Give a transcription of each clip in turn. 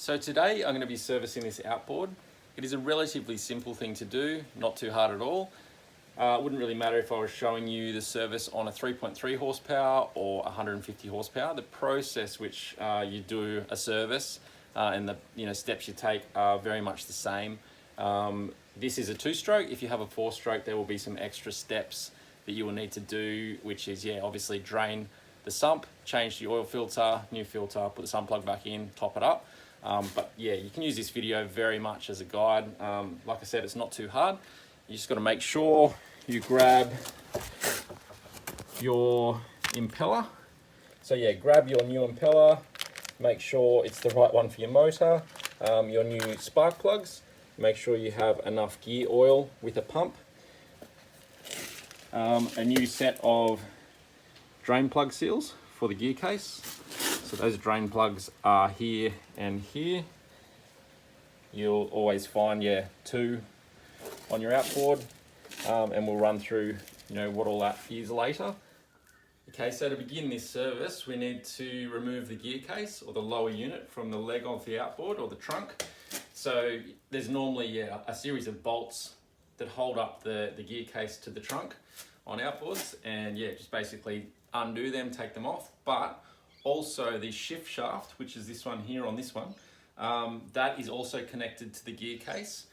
So today I'm going to be servicing this outboard. It is a relatively simple thing to do, not too hard at all. It wouldn't really matter if I was showing you the service on a 3.3 horsepower or 150 horsepower. The process which you do a service and the steps you take are very much the same. This is a 2-stroke. If you have a 4-stroke, there will be some extra steps that you will need to do, which is obviously drain the sump, change the oil filter, new filter, put the sump plug back in, top it up. But you can use this video very much as a guide. Like I said, it's not too hard. You just got to make sure you grab your impeller. So grab your new impeller, make sure it's the right one for your motor, your new spark plugs, make sure you have enough gear oil with a pump, a new set of drain plug seals for the gear case. So those drain plugs are here and here. You'll always find 2 on your outboard, and we'll run through what all that is later. Okay, so to begin this service, we need to remove the gear case or the lower unit from the leg of the outboard or the trunk. So there's normally a series of bolts that hold up the gear case to the trunk on outboards, and just basically undo them, take them off. But also the shift shaft, which is this one here on this one, that is also connected to the gear case.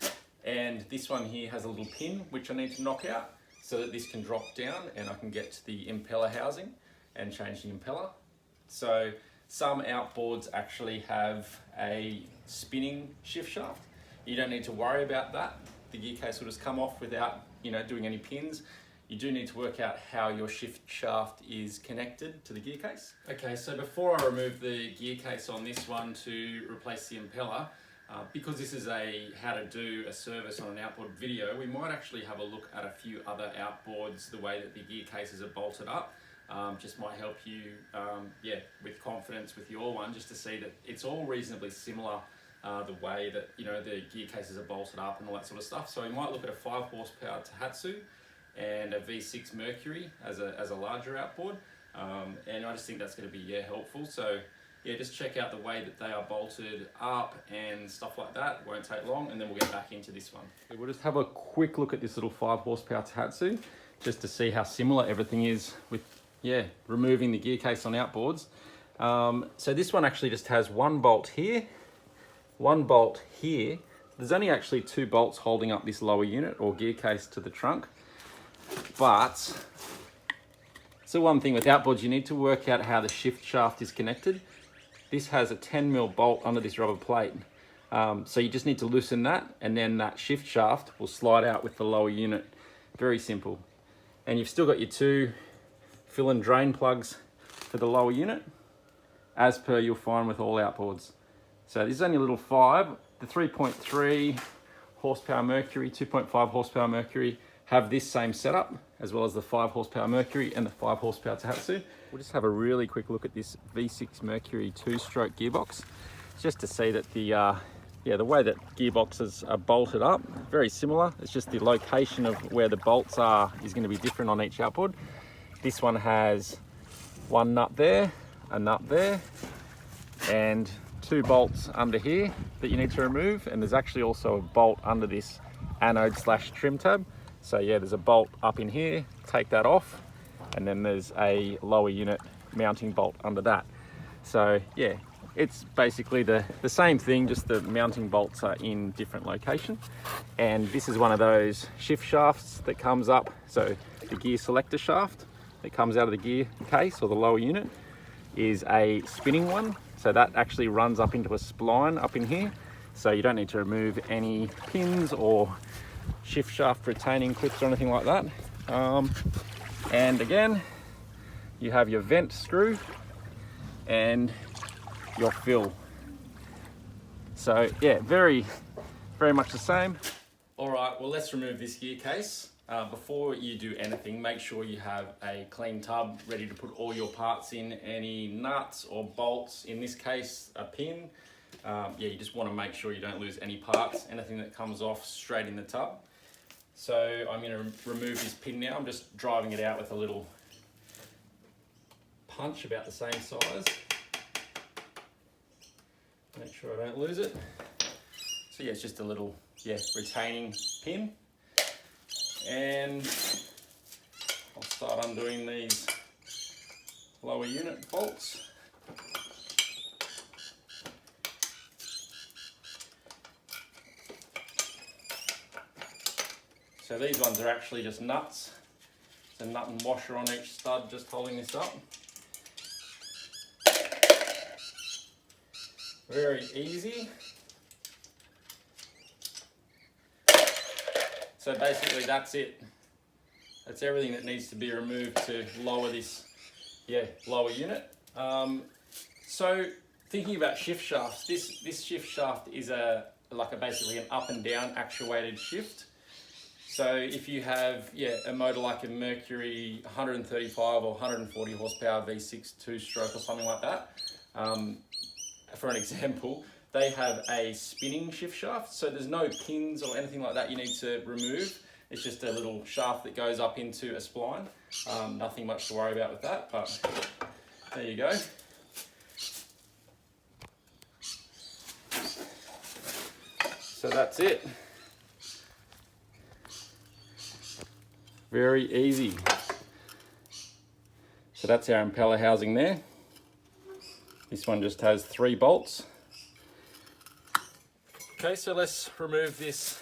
And this one here has a little pin which I need to knock out so that this can drop down and I can get to the impeller housing and change the impeller. So some outboards actually have a spinning shift shaft. You don't need to worry about that. The gear case will just come off without doing any pins. You do need to work out how your shift shaft is connected to the gear case. Okay, so before I remove the gear case on this one to replace the impeller, because this is a how to do a service on an outboard video, we might actually have a look at a few other outboards, the way that the gear cases are bolted up. Just might help you with confidence with your one, just to see that it's all reasonably similar, the way that the gear cases are bolted up and all that sort of stuff. So we might look at a 5 horsepower Tohatsu and a V6 Mercury as a larger outboard, and I just think that's going to be helpful. So just check out the way that they are bolted up and stuff like that. It won't take long, and then we'll get back into this one. We'll just have a quick look at this little 5 horsepower Tohatsu just to see how similar everything is with removing the gear case on outboards. So this one actually just has 1 bolt here, 1 bolt here. There's only actually 2 bolts holding up this lower unit or gear case to the trunk. But so one thing with outboards, you need to work out how the shift shaft is connected. This has a 10mm bolt under this rubber plate. So you just need to loosen that, and then that shift shaft will slide out with the lower unit. Very simple. And you've still got your 2 fill and drain plugs for the lower unit, as per you'll find with all outboards. So this is only a little 5. The 3.3 horsepower Mercury, 2.5 horsepower Mercury have this same setup, as well as the 5 horsepower Mercury and the 5 horsepower Tohatsu. We'll just have a really quick look at this V6 Mercury 2-stroke gearbox, just to see that the way that gearboxes are bolted up, very similar. It's just the location of where the bolts are is going to be different on each outboard. This one has 1 nut there, a nut there, and 2 bolts under here that you need to remove. And there's actually also a bolt under this anode/trim tab. So there's a bolt up in here, take that off, and then there's a lower unit mounting bolt under that. So it's basically the same thing, just the mounting bolts are in different location. And this is one of those shift shafts that comes up, so the gear selector shaft that comes out of the gear case or the lower unit is a spinning one. So that actually runs up into a spline up in here. So you don't need to remove any pins or shift shaft retaining clips or anything like that. And again, you have your vent screw and your fill. So very much the same. All right, well, let's remove this gear case. Before you do anything, make sure you have a clean tub ready to put all your parts in, any nuts or bolts, in this case a pin. You just want to make sure you don't lose any parts, anything that comes off straight in the tub. So I'm going to remove this pin now. I'm just driving it out with a little punch about the same size. Make sure I don't lose it. So yeah, it's just a little retaining pin, and I'll start undoing these lower unit bolts. So these ones are actually just nuts. There's a nut and washer on each stud just holding this up. Very easy. So basically that's it. That's everything that needs to be removed to lower this lower unit. So thinking about shift shafts, this shift shaft is basically an up and down actuated shift. So if you have a motor like a Mercury 135 or 140 horsepower V6 2-stroke or something like that, for an example, they have a spinning shift shaft. So there's no pins or anything like that you need to remove. It's just a little shaft that goes up into a spline. Nothing much to worry about with that, but there you go. So that's it. Very easy. So that's our impeller housing there. This one just has 3 bolts. Okay, so let's remove this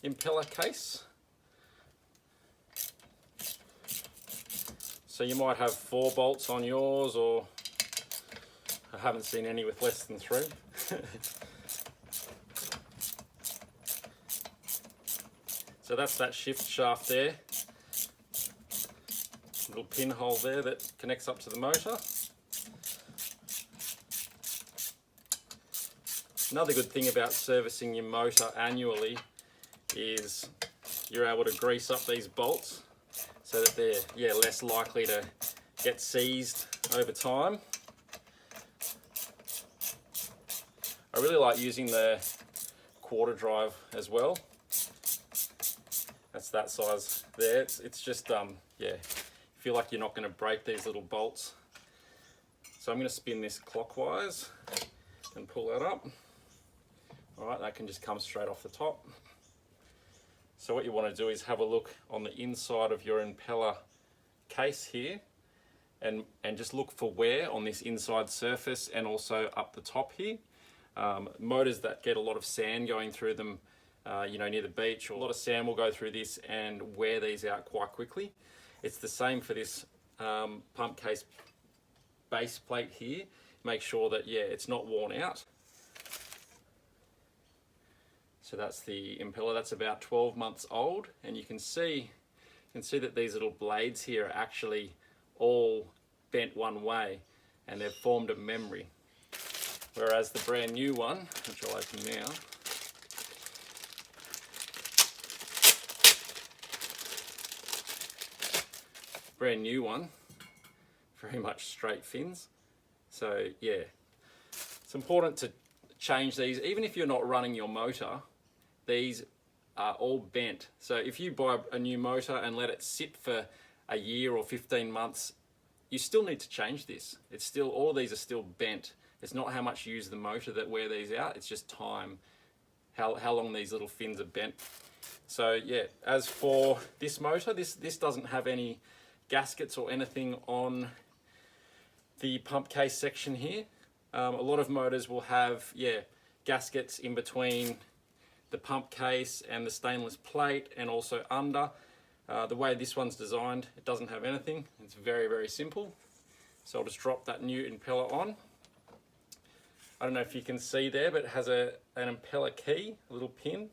impeller case. So you might have 4 bolts on yours, or I haven't seen any with less than 3. So that's that shift shaft there. Little pinhole there that connects up to the motor. Another good thing about servicing your motor annually is you're able to grease up these bolts so that they're less likely to get seized over time. I really like using the quarter drive as well. That's that size there. It's just feel like you're not going to break these little bolts. So I'm going to spin this clockwise and pull that up. All right, that can just come straight off the top. So what you want to do is have a look on the inside of your impeller case here, and just look for wear on this inside surface and also up the top here. Motors that get a lot of sand going through them, near the beach, or a lot of sand will go through this and wear these out quite quickly. It's the same for this pump case base plate here. Make sure that it's not worn out. So that's the impeller. That's about 12 months old, and you can see that these little blades here are actually all bent one way, and they've formed a memory. Whereas the brand new one, which I'll open now, very much straight fins. So it's important to change these. Even if you're not running your motor, these are all bent. So if you buy a new motor and let it sit for a year or 15 months, you still need to change this. It's still, all of these are still bent. It's not how much you use the motor that wear these out, it's just time, how long these little fins are bent. So as for this motor, this doesn't have any gaskets or anything on the pump case section here. A lot of motors will have gaskets in between the pump case and the stainless plate, and also under. The way this one's designed, it doesn't have anything. It's very, very simple. So I'll just drop that new impeller on. I don't know if you can see there, but it has an impeller key, a little pin.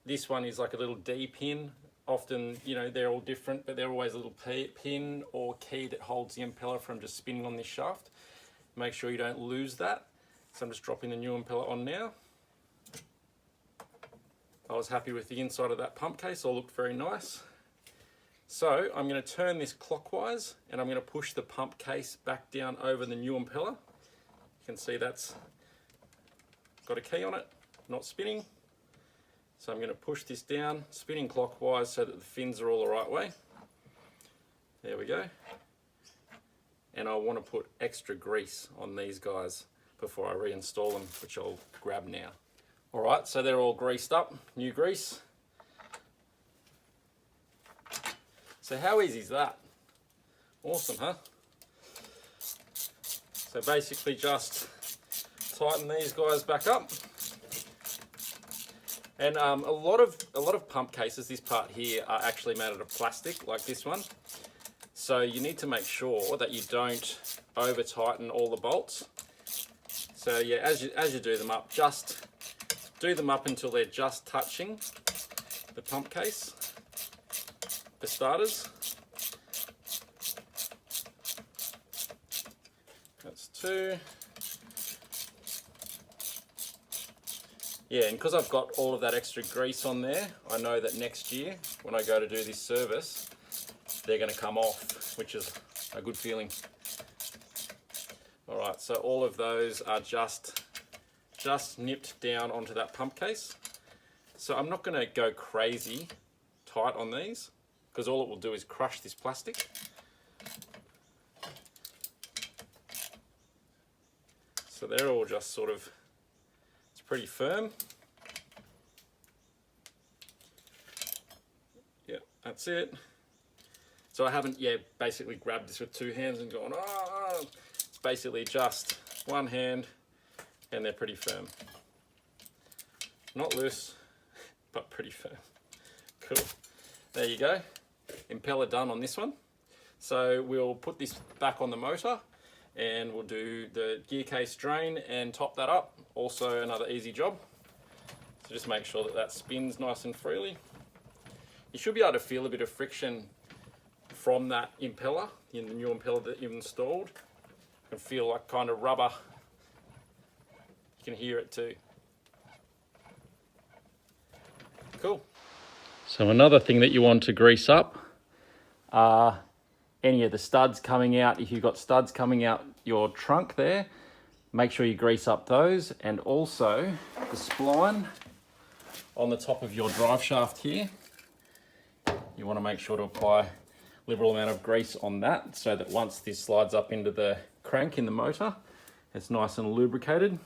This one is like a little D pin. Often, they're all different, but they're always a little pin or key that holds the impeller from just spinning on this shaft. Make sure you don't lose that. So I'm just dropping the new impeller on now. I was happy with the inside of that pump case, all looked very nice. So I'm going to turn this clockwise, and I'm going to push the pump case back down over the new impeller. You can see that's got a key on it, not spinning. So I'm going to push this down, spinning clockwise so that the fins are all the right way. There we go. And I want to put extra grease on these guys before I reinstall them, which I'll grab now. All right, so they're all greased up, new grease. So how easy is that? Awesome, huh? So basically just tighten these guys back up. And a lot of pump cases, this part here, are actually made out of plastic, like this one. So you need to make sure that you don't over tighten all the bolts. So yeah, as you do them up, just do them up until they're just touching the pump case, for starters. That's 2. Yeah, and because I've got all of that extra grease on there, I know that next year, when I go to do this service, they're going to come off, which is a good feeling. All right, so all of those are just nipped down onto that pump case. So I'm not going to go crazy tight on these, because all it will do is crush this plastic. So they're all just sort of, it's pretty firm. Yeah, that's it. So I haven't, basically grabbed this with 2 hands and gone, oh. It's basically just one hand and they're pretty firm. Not loose, but pretty firm. Cool. There you go. Impeller done on this one. So we'll put this back on the motor and we'll do the gear case drain and top that up. Also another easy job. So just make sure that that spins nice and freely. You should be able to feel a bit of friction from that impeller, in the new impeller that you've installed. You can feel like kind of rubber. You can hear it too. Cool. So another thing that you want to grease up are any of the studs coming out. If you've got studs coming out your trunk there, make sure you grease up those, and also the spline on the top of your drive shaft here. You want to make sure to apply a liberal amount of grease on that so that once this slides up into the crank in the motor, it's nice and lubricated.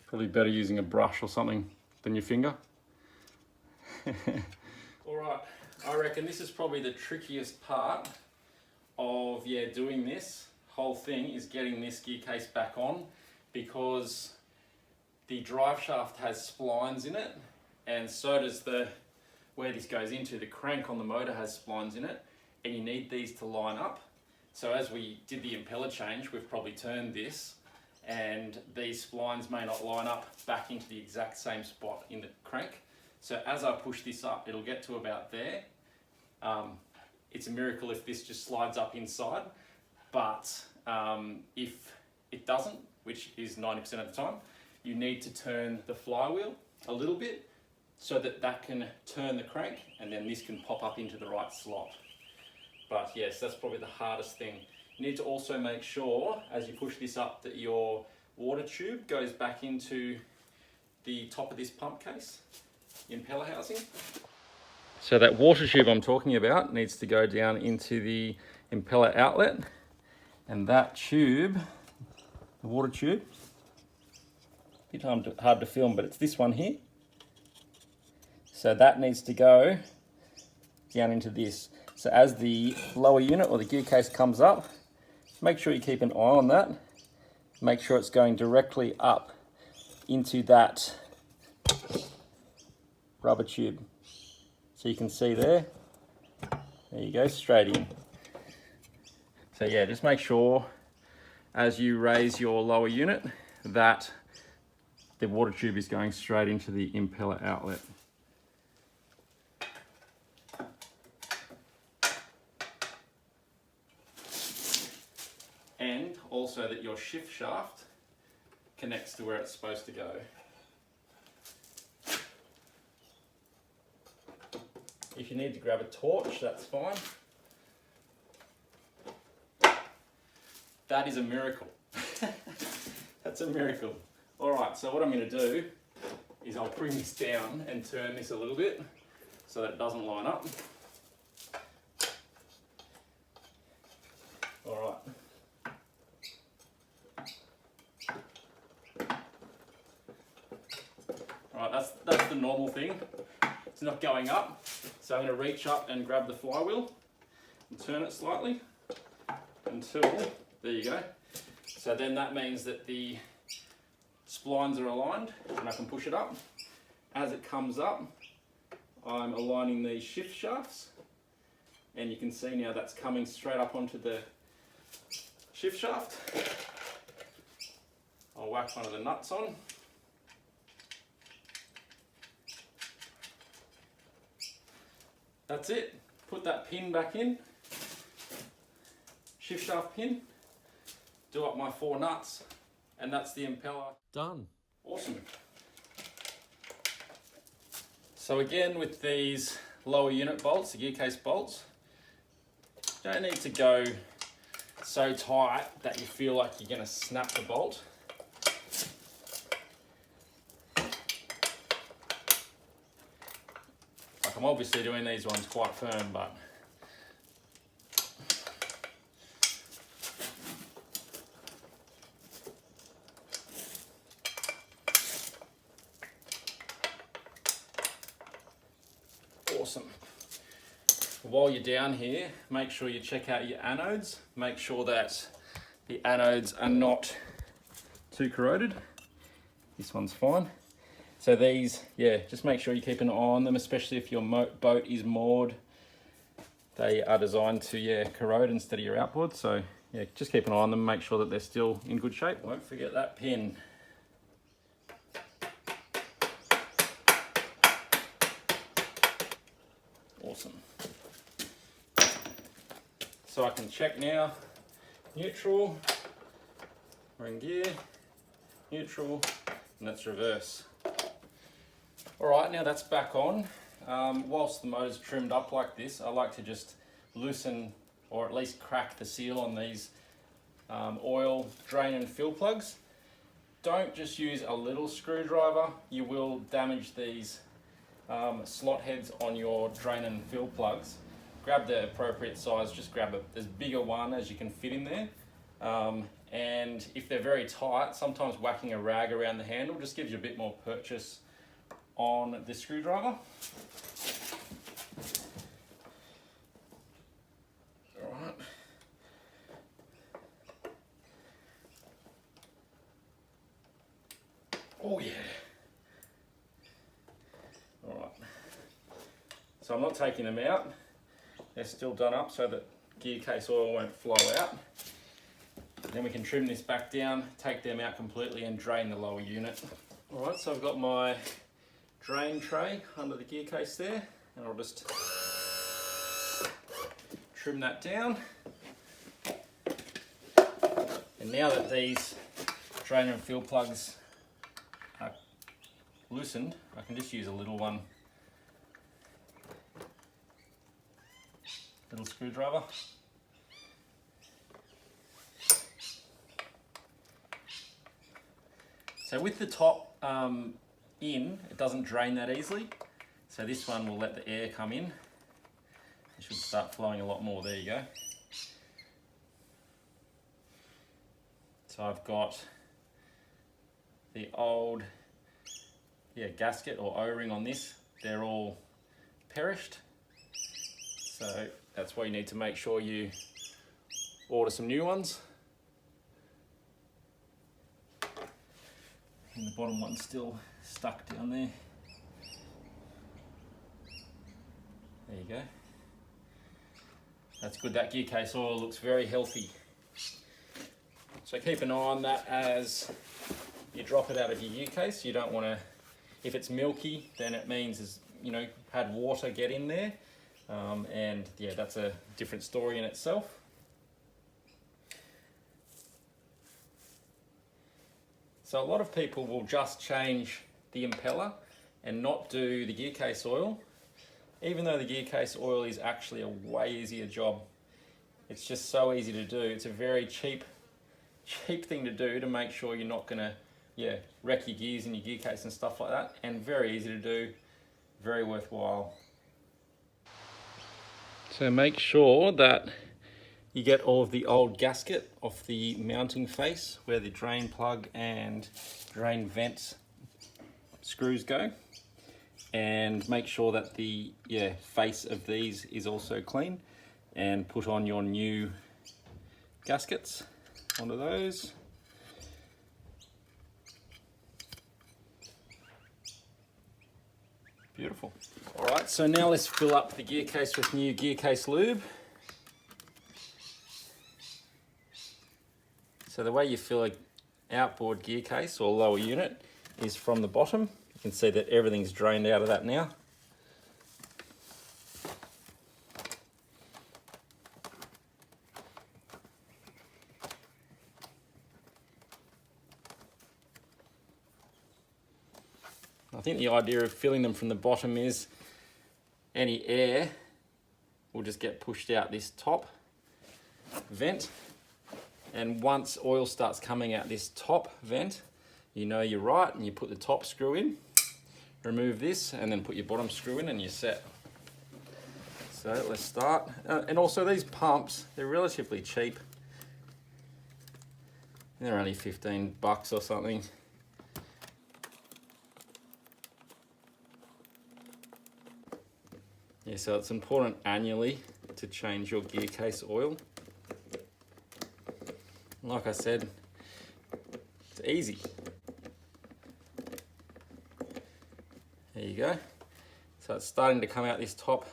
Probably better using a brush or something than your finger. All right, I reckon this is probably the trickiest part of doing this whole thing, is getting this gear case back on, because the drive shaft has splines in it, and so does where this goes into, the crank on the motor has splines in it, and you need these to line up. So as we did the impeller change, we've probably turned this, and these splines may not line up back into the exact same spot in the crank. So as I push this up, it'll get to about there. It's a miracle if this just slides up inside, but if it doesn't, which is 90% of the time, you need to turn the flywheel a little bit so that that can turn the crank, and then this can pop up into the right slot. But yes, that's probably the hardest thing. You need to also make sure, as you push this up, that your water tube goes back into the top of this pump case, impeller housing. So that water tube I'm talking about needs to go down into the impeller outlet, and that tube, the water tube, a bit hard to film, but it's this one here. So that needs to go down into this. So as the lower unit or the gear case comes up, make sure you keep an eye on that. Make sure it's going directly up into that rubber tube. So you can see there you go, straight in. So yeah, just make sure as you raise your lower unit that the water tube is going straight into the impeller outlet. And also that your shift shaft connects to where it's supposed to go. If you need to grab a torch, that's fine. That is a miracle. That's a miracle. All right, so what I'm going to do is I'll bring this down and turn this a little bit so that it doesn't line up. All right. All right, that's the normal thing. It's not going up, so I'm going to reach up and grab the flywheel and turn it slightly until, there you go. So then that means that the splines are aligned and I can push it up. As it comes up, I'm aligning these shift shafts, and you can see now that's coming straight up onto the shift shaft. I'll whack one of the nuts on. That's it. Put that pin back in, shift shaft pin, do up my 4 nuts, and that's the impeller done. Awesome. So again, with these lower unit bolts, the gear case bolts, you don't need to go so tight that you feel like you're going to snap the bolt. Like, I'm obviously doing these ones quite firm, but awesome. While you're down here, make sure you check out your anodes. Make sure that the anodes are not too corroded. This one's fine. So these, yeah, just make sure you keep an eye on them, especially if your boat is moored. They are designed to, yeah, corrode instead of your outboard. So yeah, just keep an eye on them, make sure that they're still in good shape. Won't forget that pin. Awesome. So I can check now, neutral, we're in gear, neutral, and that's reverse. All right, now that's back on. Whilst the motor's trimmed up like this, I like to just loosen or at least crack the seal on these oil drain and fill plugs. Don't just use a little screwdriver, you will damage these slot heads on your drain and fill plugs. Grab the appropriate size, just grab as big a one as you can fit in there. And if they're very tight, sometimes whacking a rag around the handle just gives you a bit more purchase on the screwdriver. All right. Oh yeah. All right. So I'm not taking them out. They're still done up so that gear case oil won't flow out. Then we can trim this back down, take them out completely and drain the lower unit. All right, so I've got my drain tray under the gear case there, and I'll just trim that down. And now that these drain and fill plugs are loosened, I can just use a little one. Little screwdriver. So with the top in, it doesn't drain that easily. So this one will let the air come in. It should start flowing a lot more. There you go. So I've got the old gasket or O-ring on this. They're all perished. So that's why you need to make sure you order some new ones. And the bottom one's still stuck down there. There you go. That's good, that gear case oil looks very healthy. So keep an eye on that as you drop it out of your gear case. You don't want to, if it's milky, then it means it's, had water get in there. And yeah, that's a different story in itself. So a lot of people will just change the impeller and not do the gear case oil, even though the gear case oil is actually a way easier job. It's just so easy to do. It's a very cheap thing to do to make sure you're not going to yeah, wreck your gears in your gear case and stuff like that, and very easy to do, very worthwhile. So make sure that you get all of the old gasket off the mounting face where the drain plug and drain vent screws go, and make sure that the face of these is also clean, and put on your new gaskets onto those. Beautiful. All right, so now let's fill up the gear case with new gear case lube. So the way you fill an outboard gear case or lower unit is from the bottom. You can see that everything's drained out of that now. I think the idea of filling them from the bottom is any air will just get pushed out this top vent, and once oil starts coming out this top vent, you know you're right, and you put the top screw in, remove this, and then put your bottom screw in and you're set. So let's start. And also these pumps, they're relatively cheap. They're only 15 bucks or something. Yeah, so it's important annually to change your gear case oil. Like I said, it's easy. There you go. So it's starting to come out this top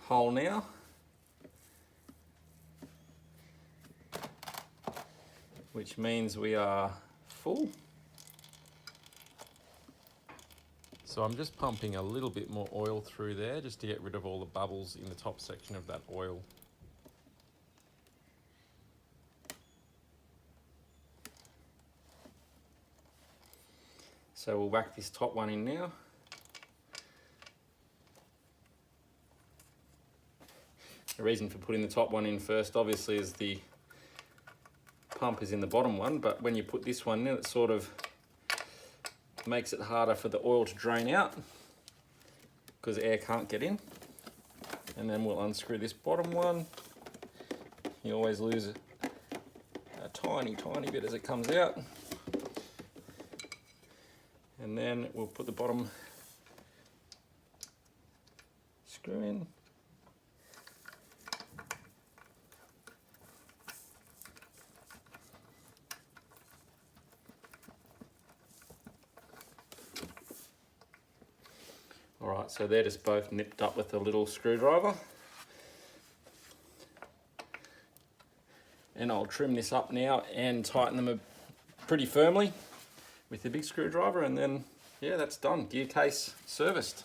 hole now. Which means we are full. So I'm just pumping a little bit more oil through there just to get rid of all the bubbles in the top section of that oil. So we'll whack this top one in now. The reason for putting the top one in first obviously is the pump is in the bottom one, but when you put this one in, it sort of makes it harder for the oil to drain out because air can't get in. And then we'll unscrew this bottom one. You always lose a tiny bit as it comes out. And then we'll put the bottom screw in. All right, so they're just both nipped up with a little screwdriver. And I'll trim this up now and tighten them pretty firmly with the big screwdriver, and then, yeah, that's done. Gear case serviced.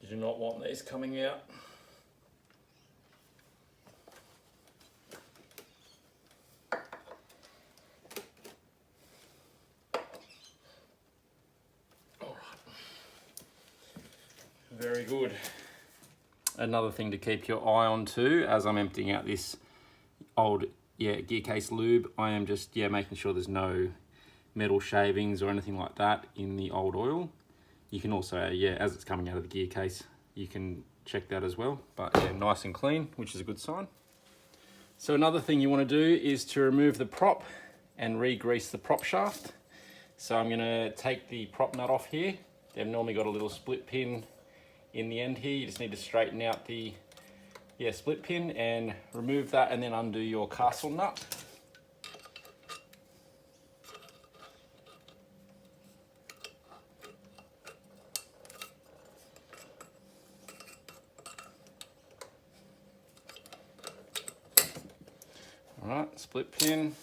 You do not want these coming out. Very good. Another thing to keep your eye on too, as I'm emptying out this old gear case lube, I am just making sure there's no metal shavings or anything like that in the old oil. You can also, as it's coming out of the gear case, you can check that as well. But yeah, nice and clean, which is a good sign. So another thing you want to do is to remove the prop and re-grease the prop shaft. So I'm going to take the prop nut off here. They've normally got a little split pin in the end here. You just need to straighten out the split pin and remove that, and then undo your castle nut. All right, split pin.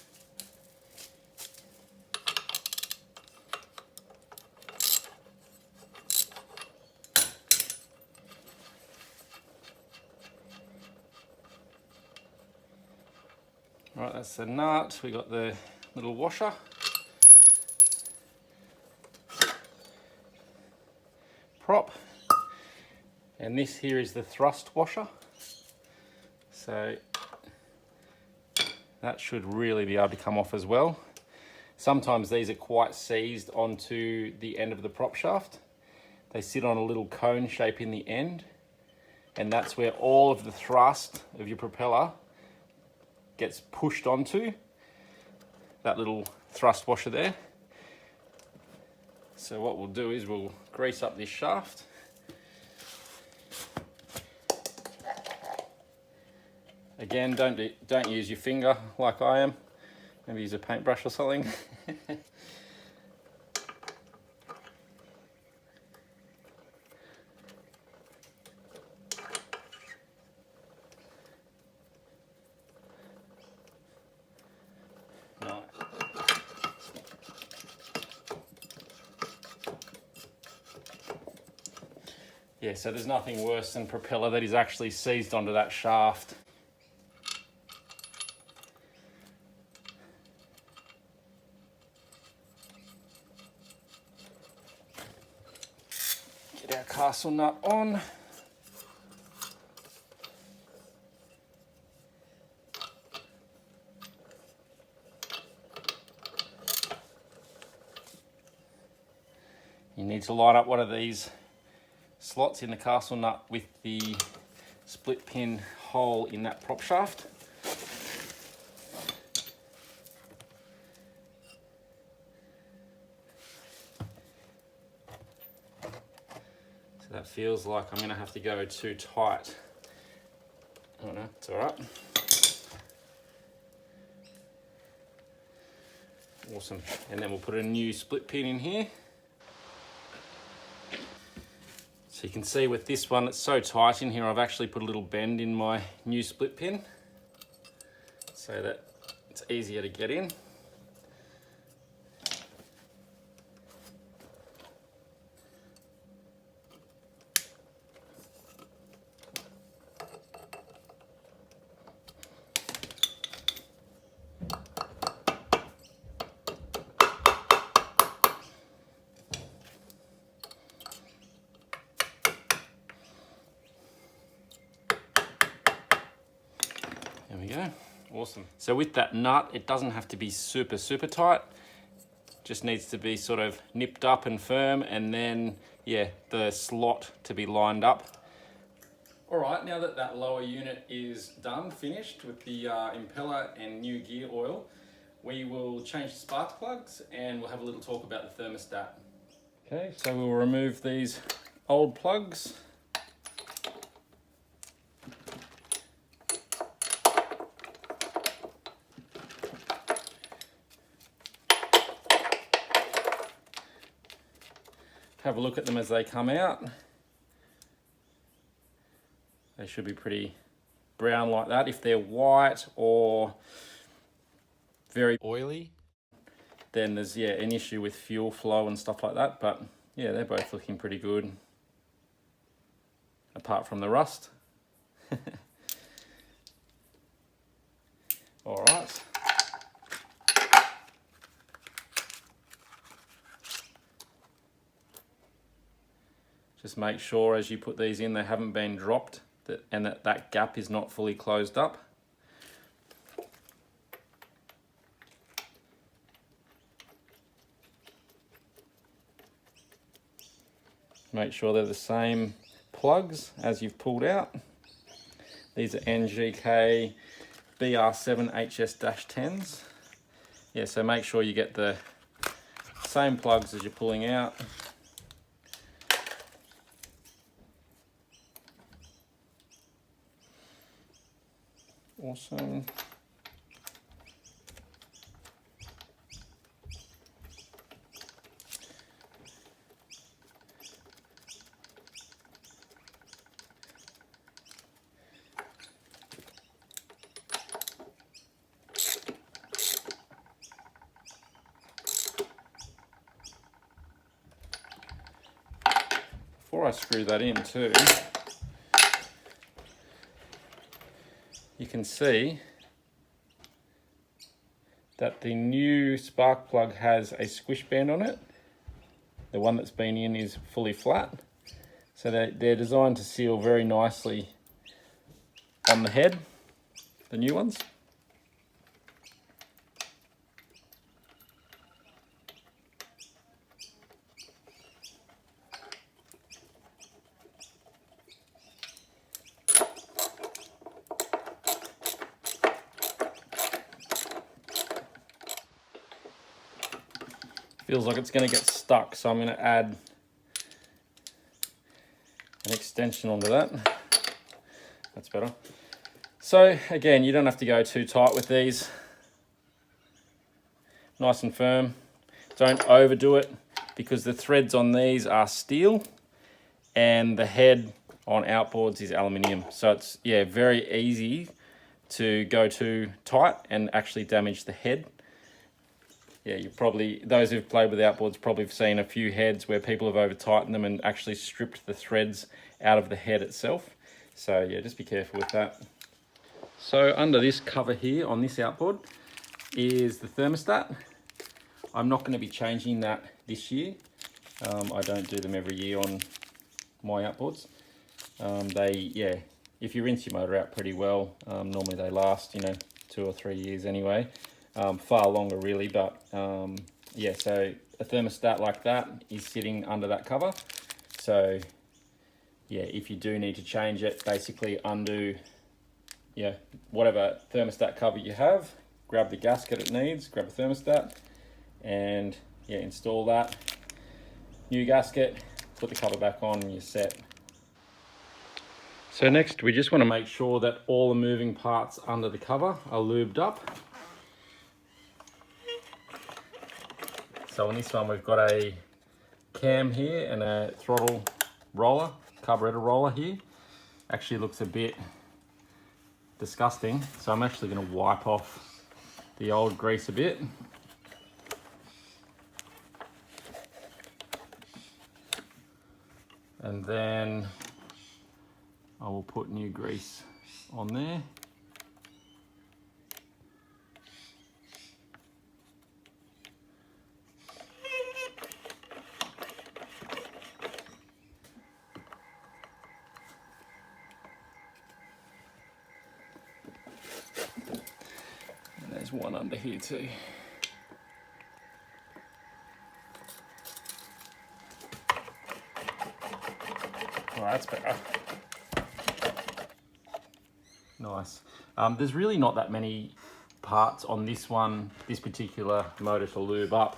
Right, that's the nut. We got the little washer. prop. And this here is the thrust washer. So that should really be able to come off as well. Sometimes these are quite seized onto the end of the prop shaft. They sit on a little cone shape in the end, and that's where all of the thrust of your propeller gets pushed onto that little thrust washer there. So what we'll do is we'll grease up this shaft. Again, don't use your finger like I am. Maybe use a paintbrush or something. No. Yeah, so there's nothing worse than propeller that is actually seized onto that shaft. Get our castle nut on. You need to line up one of these slots in the castle nut with the split pin hole in that prop shaft. So that feels like I'm going to have to go too tight. Oh no, it's all right. Awesome. And then we'll put a new split pin in here. So you can see with this one, it's so tight in here, I've actually put a little bend in my new split pin so that it's easier to get in. There we go, awesome. So with that nut, it doesn't have to be super tight. Just needs to be sort of nipped up and firm, and then, yeah, the slot to be lined up. All right, now that that lower unit is done, finished with the impeller and new gear oil, we will change the spark plugs and we'll have a little talk about the thermostat. Okay, so we'll remove these old plugs. Have a look at them as they come out. They should be pretty brown like that. If they're white or very oily, then there's, yeah, an issue with fuel flow and stuff like that. But yeah, they're both looking pretty good, apart from the rust. All right. Just make sure as you put these in, they haven't been dropped, and that gap is not fully closed up. Make sure they're the same plugs as you've pulled out. These are NGK BR7 HS-10s. Yeah, so make sure you get the same plugs as you're pulling out. Awesome. Before I screw that in too, you can see that the new spark plug has a squish band on it. The one that's been in is fully flat. So they're designed to seal very nicely on the head, the new ones. Feels like it's going to get stuck, so I'm going to add an extension onto that. That's better. So again, you don't have to go too tight with these. Nice and firm. Don't overdo it because the threads on these are steel and the head on outboards is aluminium. So it's, yeah, very easy to go too tight and actually damage the head. Yeah, you probably, those who've played with outboards probably have seen a few heads where people have over tightened them and actually stripped the threads out of the head itself. So yeah, just be careful with that. So under this cover here on this outboard is the thermostat. I'm not going to be changing that this year. I don't do them every year on my outboards. Yeah, if you rinse your motor out pretty well, normally they last, 2 or 3 years anyway. Far longer really, but yeah, so a thermostat like that is sitting under that cover. So yeah, if you do need to change it, basically undo, whatever thermostat cover you have, grab the gasket it needs, grab a thermostat, and yeah, install that. New gasket, put the cover back on, and you're set. So next, we just want to make sure that all the moving parts under the cover are lubed up. So on this one, we've got a cam here and a throttle roller, carburetor roller here. Actually looks a bit disgusting. So I'm actually going to wipe off the old grease a bit. And then I will put new grease on there. There's one under here too. All right, that's better. Nice. There's really not that many parts on this one, this particular motor to lube up.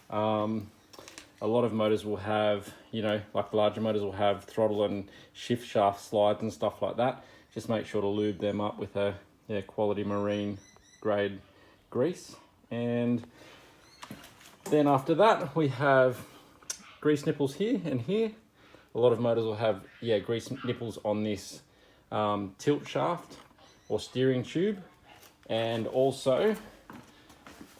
A lot of motors will have, like larger motors will have throttle and shift shaft slides and stuff like that. Just make sure to lube them up with a quality marine grade grease. And then after that, we have grease nipples here and here. A lot of motors will have, grease nipples on this tilt shaft or steering tube, and also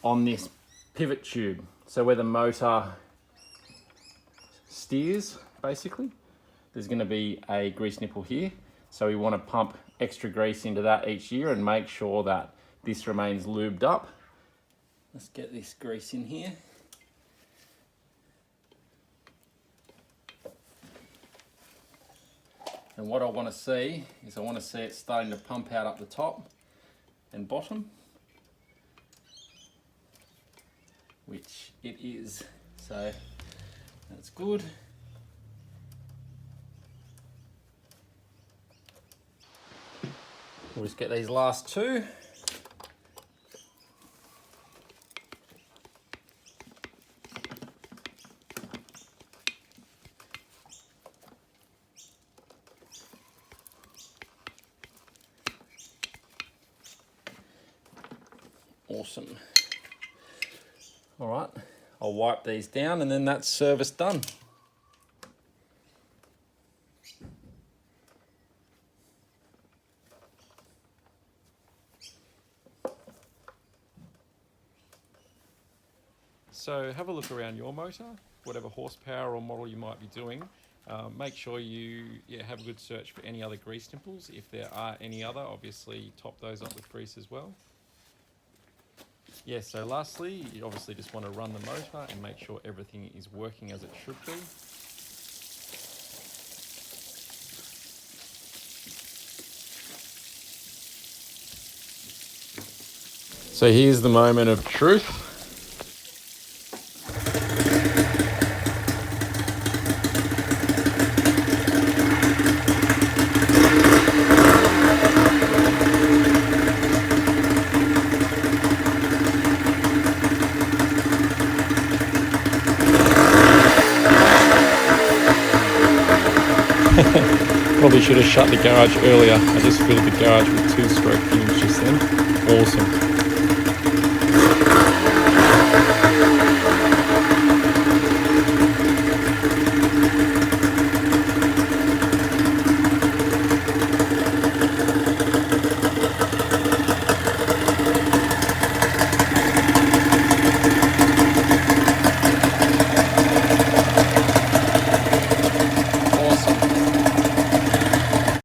on this pivot tube. So where the motor steers, basically, there's going to be a grease nipple here. So we want to pump extra grease into that each year and make sure that this remains lubed up. Let's get this grease in here. And what I want to see is I want to see it starting to pump out up the top and bottom, which it is. So that's good. We'll just get these last two. Awesome. All right, I'll wipe these down and then that's service done. So have a look around your motor, whatever horsepower or model you might be doing. Make sure you have a good search for any other grease nipples. If there are any other, obviously top those up with grease as well. Yeah, so lastly, you obviously just want to run the motor and make sure everything is working as it should be. So here's the moment of truth. Probably should have shut the garage earlier. I just filled the garage with 2-stroke fumes just then. Awesome.